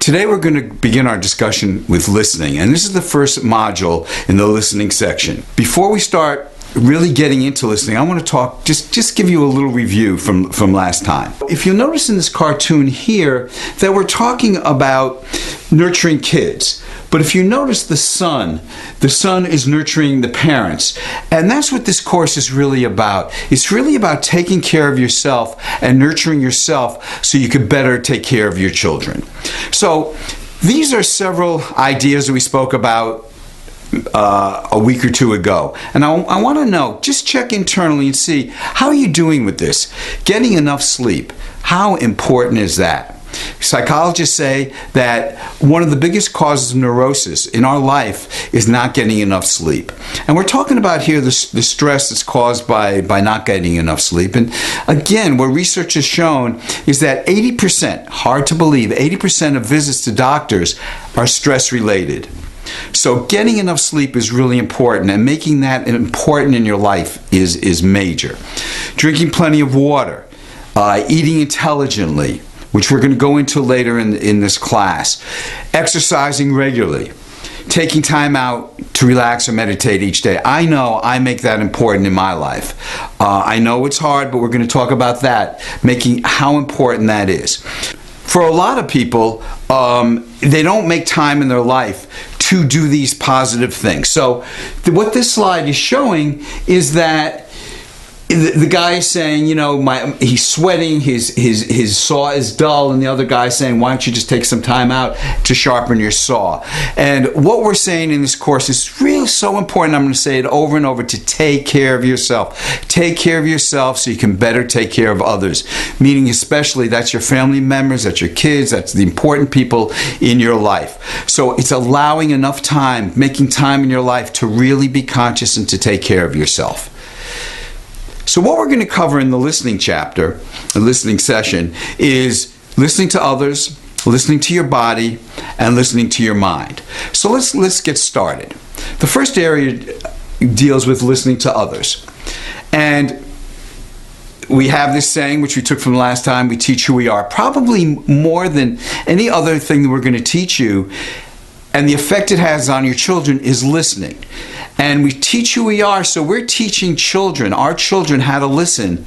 Today we're going to begin our discussion with listening, and this is the first module in the listening section. Before we start really getting into listening, I want to talk, just give you a little review from last time. If you'll notice in this cartoon here that we're talking about nurturing kids. But if you notice the son is nurturing the parents. And that's what this course is really about. It's really about taking care of yourself and nurturing yourself so you can better take care of your children. So these are several ideas that we spoke about a week or two ago. And I want to know, just check internally and see, how are you doing with this? Getting enough sleep. How important is that? Psychologists say that one of the biggest causes of neurosis in our life is not getting enough sleep. And we're talking about here the stress that's caused by not getting enough sleep. And again, what research has shown is that 80%, hard to believe, 80% of visits to doctors are stress related. So getting enough sleep is really important, and making that important in your life is major. Drinking plenty of water, eating intelligently, which we're going to go into later in this class. Exercising regularly. Taking time out to relax or meditate each day. I know I make that important in my life. I know it's hard, but we're going to talk about that, making how important that is. For a lot of people, they don't make time in their life to do these positive things. So what this slide is showing is that the guy is saying, he's sweating, his saw is dull, and the other guy is saying, why don't you just take some time out to sharpen your saw? And what we're saying in this course is really so important. I'm going to say it over and over, to take care of yourself. Take care of yourself so you can better take care of others. Meaning especially that's your family members, that's your kids, that's the important people in your life. So it's allowing enough time, making time in your life to really be conscious and to take care of yourself. So what we're going to cover in the listening chapter, the listening session, is listening to others, listening to your body, and listening to your mind. So let's get started. The first area deals with listening to others. And we have this saying, which we took from last time, we teach who we are. Probably more than any other thing that we're going to teach you, and the effect it has on your children, is listening. And we teach who we are, so we're teaching our children how to listen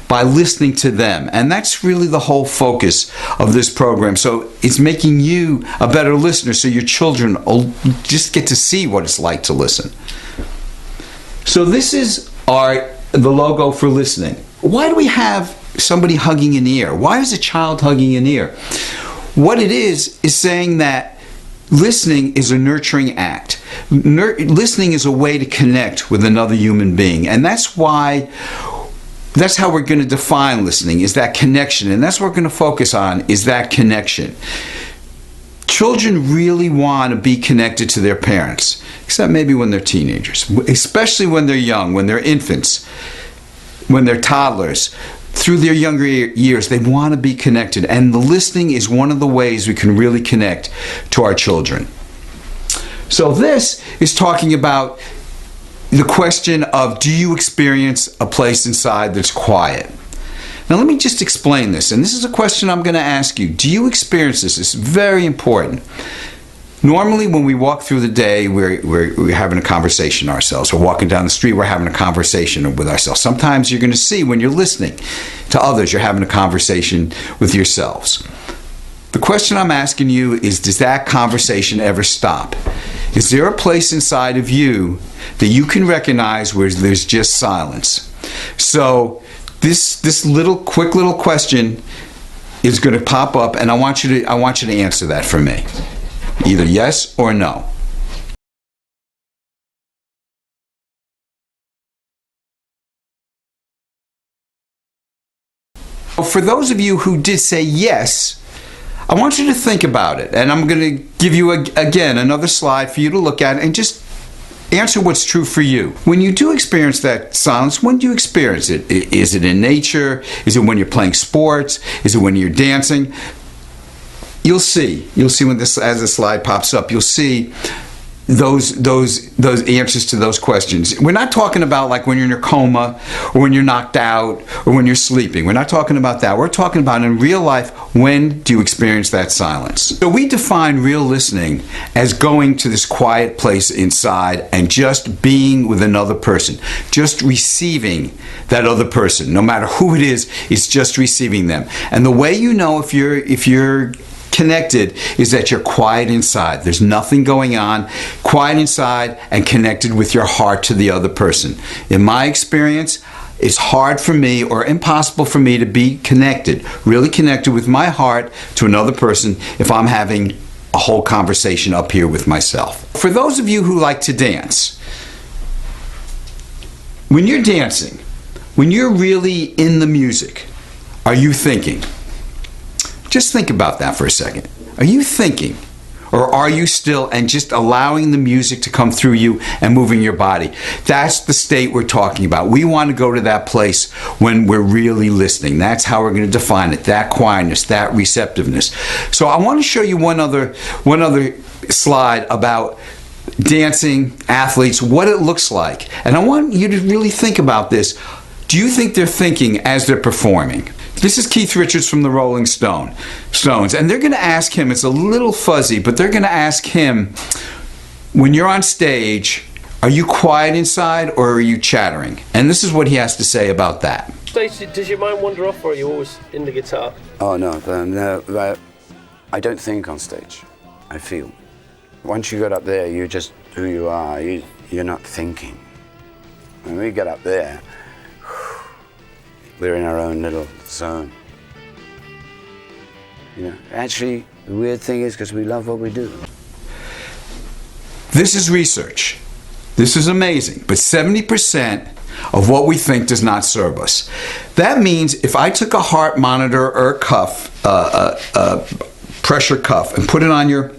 by listening to them. And that's really the whole focus of this program. So it's making you a better listener, so your children will just get to see what it's like to listen. So this is the logo for listening. Why do we have somebody hugging an ear? Why is a child hugging an ear? What it is saying that listening is a nurturing act. Listening is a way to connect with another human being. And that's how we're going to define listening, is that connection. And that's what we're going to focus on, is that connection. Children really want to be connected to their parents, except maybe when they're teenagers, especially when they're young, when they're infants, when they're toddlers. Through their younger years, they want to be connected, and the listening is one of the ways we can really connect to our children. So this is talking about the question of, do you experience a place inside that's quiet? Now let me just explain this, and this is a question I'm going to ask you. Do you experience this? It's very important. Normally, when we walk through the day, we're having a conversation ourselves. We're walking down the street, we're having a conversation with ourselves. Sometimes you're going to see, when you're listening to others, you're having a conversation with yourselves. The question I'm asking you is, does that conversation ever stop? Is there a place inside of you that you can recognize where there's just silence? So this quick little question is going to pop up, and I want you to answer that for me. Either yes or no. For those of you who did say yes, I want you to think about it. And I'm going to give you, again, another slide for you to look at and just answer what's true for you. When you do experience that silence, when do you experience it? Is it in nature? Is it when you're playing sports? Is it when you're dancing? You'll see when as the slide pops up, you'll see those answers to those questions. We're not talking about like when you're in a coma or when you're knocked out or when you're sleeping. We're not talking about that. We're talking about in real life, when do you experience that silence? So we define real listening as going to this quiet place inside and just being with another person, just receiving that other person. No matter who it is, it's just receiving them. And the way you know if you're connected is that you're quiet inside. There's nothing going on. Quiet inside and connected with your heart to the other person. In my experience, it's hard for me or impossible for me to be connected, really connected with my heart to another person if I'm having a whole conversation up here with myself. For those of you who like to dance, when you're dancing, when you're really in the music, are you thinking? Just think about that for a second. Are you thinking? Or are you still and just allowing the music to come through you and moving your body? That's the state we're talking about. We want to go to that place when we're really listening. That's how we're going to define it. That quietness, that receptiveness. So I want to show you one other slide about dancing, athletes, what it looks like. And I want you to really think about this. Do you think they're thinking as they're performing? This is Keith Richards from the Rolling Stones, and they're going to ask him, it's a little fuzzy, but they're going to ask him, when you're on stage, are you quiet inside or are you chattering? And this is what he has to say about that. Stacey, does your mind wander off or are you always in the guitar? Oh no, I don't think on stage, I feel. Once you get up there, you're just who you are, you're not thinking. When we get up there, we're in our own little zone. You know, actually, the weird thing is because we love what we do. This is research. This is amazing. But 70% of what we think does not serve us. That means if I took a heart monitor or a cuff, pressure cuff, and put it on your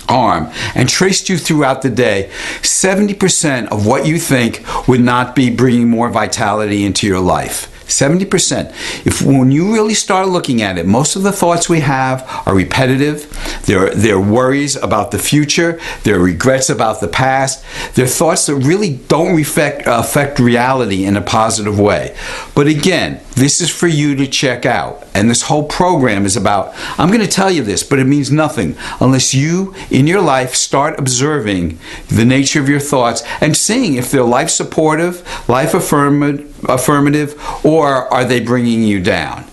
arm and traced you throughout the day, 70% of what you think would not be bringing more vitality into your life. 70%. When you really start looking at it, most of the thoughts we have are repetitive. They're worries about the future. They're regrets about the past. They're thoughts that really don't affect reality in a positive way. But again, this is for you to check out. And this whole program is about, I'm going to tell you this, but it means nothing unless you, in your life, start observing the nature of your thoughts and seeing if they're life supportive, life affirmative, or are they bringing you down?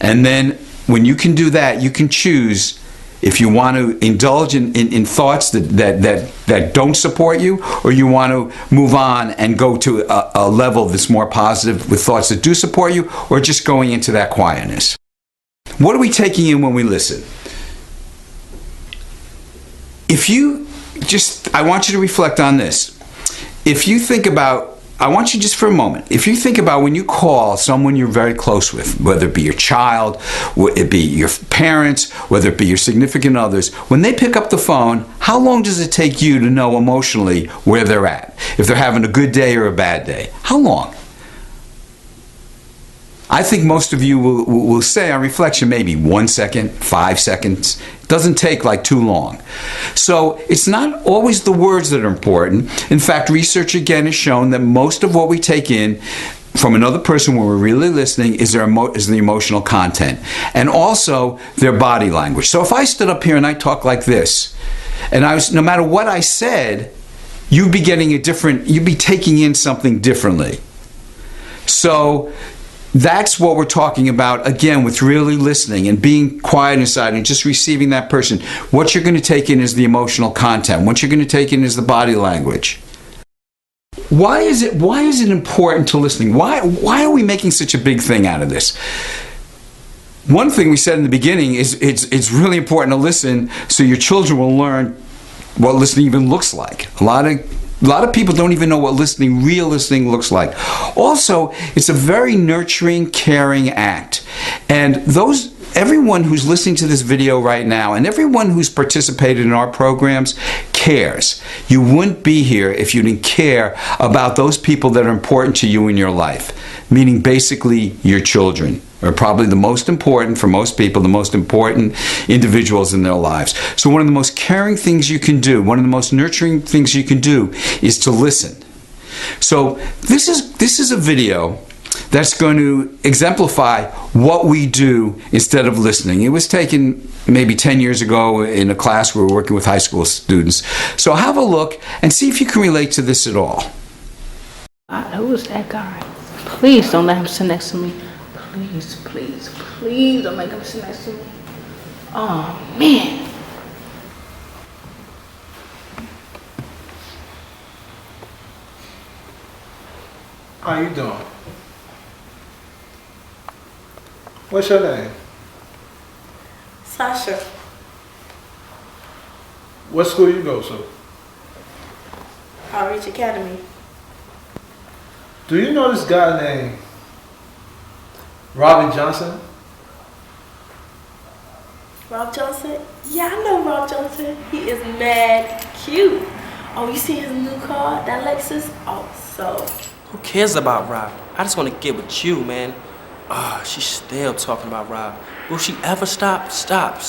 And then when you can do that, you can choose if you want to indulge in thoughts that don't support you, or you want to move on and go to a level that's more positive with thoughts that do support you, or just going into that quietness. What are we taking in when we listen? I want you to reflect on this. If you think about, I want you just for a moment, if you think about when you call someone you're very close with, whether it be your child, whether it be your parents, whether it be your significant others, when they pick up the phone, how long does it take you to know emotionally where they're at? If they're having a good day or a bad day? How long? I think most of you will say on reflection maybe 1 second, 5 seconds. It doesn't take like too long. So it's not always the words that are important. In fact, research again has shown that most of what we take in from another person when we're really listening is the emotional content, and also their body language. So if I stood up here and I talked like this, and no matter what I said, you'd be taking in something differently. So that's what we're talking about, again, with really listening and being quiet inside and just receiving that person. What you're going to take in is the emotional content. What you're going to take in is the body language. Why is it important to listening? Why are we making such a big thing out of this? One thing we said in the beginning is it's really important to listen so your children will learn what listening even looks like. A lot of people don't even know what real listening looks like. Also, it's a very nurturing, caring act. And those everyone who's listening to this video right now and everyone who's participated in our programs cares. You wouldn't be here if you didn't care about those people that are important to you in your life, meaning basically your children are probably the most important, for most people, the most important individuals in their lives. So one of the most caring things you can do, one of the most nurturing things you can do is to listen. So this is a video that's going to exemplify what we do instead of listening. It was taken maybe 10 years ago in a class where we were working with high school students. So have a look and see if you can relate to this at all. Who was that guy? Please don't let him sit next to me. Please, please, please don't make him sit next to me. Oh, man. How you doing? What's your name? Sasha. What school you go to? Outreach Academy. Do you know this guy named Robbie Johnson? Rob Johnson? Yeah, I know Rob Johnson. He is mad cute. Oh, you see his new car, that Lexus? Oh, so. Who cares about Rob? I just want to get with you, man. She's still talking about Rob. Will she ever stop? Stop.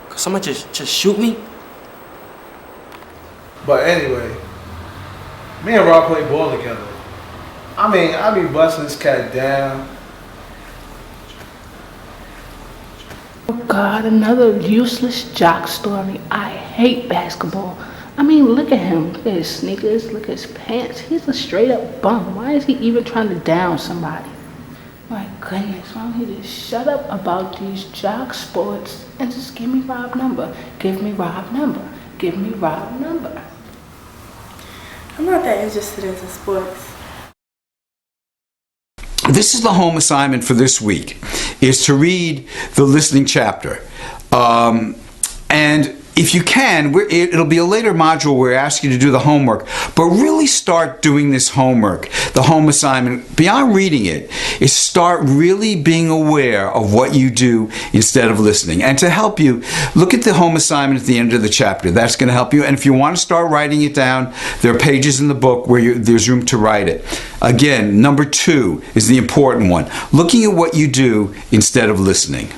Could someone just shoot me? But anyway, me and Rob play ball together. I mean, I be busting this cat down. Oh God, another useless jock story. I hate basketball. I mean, look at him. Look at his sneakers. Look at his pants. He's a straight up bum. Why is he even trying to down somebody? My goodness, why don't he just shut up about these jock sports and just give me Rob's number? Give me Rob's number. Give me Rob's number. I'm not that interested in sports. This is the home assignment for this week, is to read the listening chapter. And if you can, it'll be a later module where I ask you to do the homework, but really start doing this homework, the home assignment, beyond reading it, is start really being aware of what you do instead of listening. And to help you, look at the home assignment at the end of the chapter. That's going to help you. And if you want to start writing it down, there are pages in the book where there's room to write it. Again, number 2 is the important one, looking at what you do instead of listening.